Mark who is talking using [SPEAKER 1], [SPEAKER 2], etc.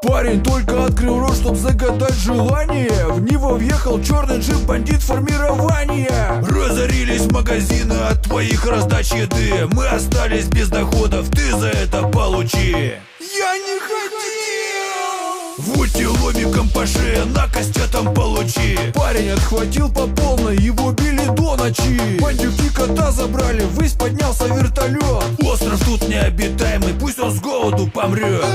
[SPEAKER 1] Парень только открыл рот, чтоб загадать желание. В него въехал черный джип, бандит формирования. Разорились магазины от твоих раздач еды. Мы остались без доходов, ты за это получи. Я не хотел! В утиломиком по шее, на кастетом получи. Парень отхватил по полной, его били до ночи. Бандюки кота забрали, ввысь поднялся вертолет. Остров тут необитаемый, пусть он с голоду помрет.